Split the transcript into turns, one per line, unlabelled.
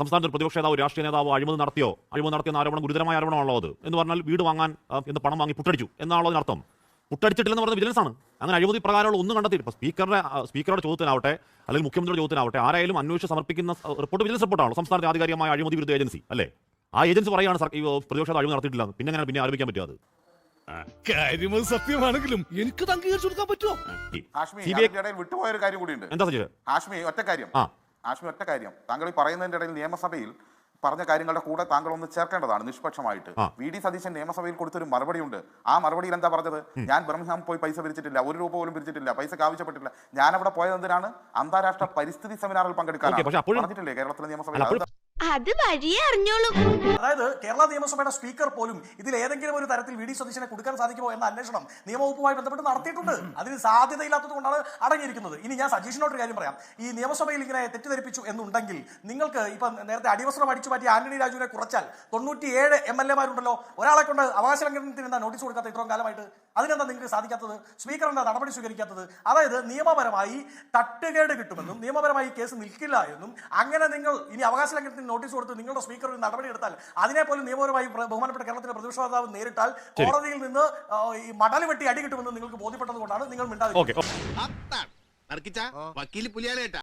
സംസ്ഥാനത്ത് ഒരു പ്രതിപക്ഷ നേതാവ് രാഷ്ട്രീയ നേതാവ് അഴിമതി നടത്തിയെന്ന ആരോപണം ഗുരുതരമായ ആരോപണമാണല്ലോ അത് എന്ന് പറഞ്ഞാൽ വീട് വാങ്ങാൻ എന്ന് പണം വാങ്ങി പുട്ടടിച്ചു എന്നാണുള്ളതിനർത്ഥം. പുട്ടടിച്ചിട്ടില്ലെന്ന് പറഞ്ഞ വിജിലൻസ് ആണ്. അങ്ങനെ അഴിമതി പ്രകാരമുള്ള ഒന്നും കണ്ടെത്തിയിട്ട് ഇപ്പോൾ സ്പീക്കറുടെ ചോദ്യത്തിനാവട്ടെ അല്ലെങ്കിൽ മുഖ്യമന്ത്രിയുടെ ചോദ്യത്തിനാവട്ടെ ആരായാലും അന്വേഷിച്ച് സമർപ്പിക്കുന്ന റിപ്പോർട്ട് വിജിലൻസ് റിപ്പോർട്ടാണല്ലോ സംസ്ഥാനത്തെ ആധികാരികമായ അഴിമതി വിരുദ്ധ ഏജൻസി അല്ലേ. ആ ഏജൻസി പറയുകയാണ് പ്രതിപക്ഷ അഴിമതി നടത്തിയിട്ടില്ല, പിന്നെ ആരോപിക്കാൻ പറ്റും അത്
കാര്യമത് സത്യമാണെങ്കിലും എനിക്ക് അംഗീകരിച്ചു കൊടുക്കാൻ പറ്റുമോ?
വിട്ടുപോയ ഒരു കാര്യം കൂടിയുണ്ട്.
എന്താ സജീവ്?
ആഷ്മി ഒറ്റ കാര്യം താങ്കൾ ഈ പറയുന്നതിന്റെ ഇടയിൽ നിയമസഭയിൽ പറഞ്ഞ കാര്യങ്ങളുടെ കൂടെ താങ്കൾ ഒന്ന് ചേർക്കേണ്ടതാണ് നിഷ്പക്ഷമായിട്ട്. വി.ഡി. സതീശൻ നിയമസഭയിൽ കൊടുത്തൊരു മറുപടിയുണ്ട്. ആ മറുപടിയിൽ എന്താ പറഞ്ഞത്? ഞാൻ ബർമിംഗ്ഹാം പോയി പൈസ പിരിച്ചിട്ടില്ല, 1 രൂപ പോലും പിരിച്ചിട്ടില്ല, പൈസക്ക് ആവശ്യപ്പെട്ടില്ല. ഞാൻ അവിടെ പോയത് എന്തിനാണ്? അന്താരാഷ്ട്ര പരിസ്ഥിതി സെമിനാറിൽ പങ്കെടുക്കാനാണ്. പറഞ്ഞിട്ടില്ലേ കേരളത്തിലെ നിയമസഭയിൽ?
അത് വഴിയേ അറിഞ്ഞോളൂ.
അതായത് കേരള നിയമസഭയുടെ സ്പീക്കർ പോലും ഇതിൽ ഏതെങ്കിലും ഒരു തരത്തിൽ വി.ഡി. സതീശനെ കൊടുക്കാൻ സാധിക്കുമോ എന്ന അന്വേഷണം നിയമവകുപ്പുമായി ബന്ധപ്പെട്ട് നടത്തിയിട്ടുണ്ട്. അതിന് സാധ്യതയില്ലാത്തത് കൊണ്ടാണ് അടങ്ങിയിരിക്കുന്നത്. ഇനി ഞാൻ സജീഷിനോട് ഒരു കാര്യം പറയാം. ഈ നിയമസഭയിൽ ഇങ്ങനെ തെറ്റിദ്ധരിപ്പിച്ചു എന്നുണ്ടെങ്കിൽ നിങ്ങൾക്ക് ഇപ്പം നേരത്തെ അടിവസ്ത്രം അടിച്ചു മാറ്റി ആന്റണി രാജുവിനെ കുറച്ചാൽ 97 MLA-മാരുണ്ടല്ലോ, ഒരാളെ കൊണ്ട് അവകാശ ലംഘനത്തിന് എന്താ നോട്ടീസ് കൊടുക്കാത്ത ഇത്രയും കാലമായിട്ട്? അതിനെന്താ നിങ്ങൾക്ക് സാധിക്കാത്തത്? സ്പീക്കർ എന്താ നടപടി സ്വീകരിക്കാത്തത്? അതായത് നിയമപരമായി തട്ടുകേട് കിട്ടുമെന്നും നിയമപരമായി കേസ് നിൽക്കില്ല എന്നും അങ്ങനെ നിങ്ങൾ ഇനി അവകാശ ലംഘനത്തിന് നോട്ടീസ് കൊടുത്ത് നിങ്ങളുടെ സ്പീക്കർ ഒരു നടപടി എടുത്താൽ അതിനെപ്പോലും നിയമപരമായി ബഹുമാനപ്പെട്ട കേരളത്തിലെ പ്രതിപക്ഷ നേതാവ് നേരിട്ടാൽ കോടതിയിൽ നിന്ന് ഈ മടൽ വെട്ടി അടി കിട്ടുമെന്ന് നിങ്ങൾക്ക് ബോധ്യപ്പെട്ടത് കൊണ്ടാണ് നിങ്ങൾ മിണ്ടാതെ.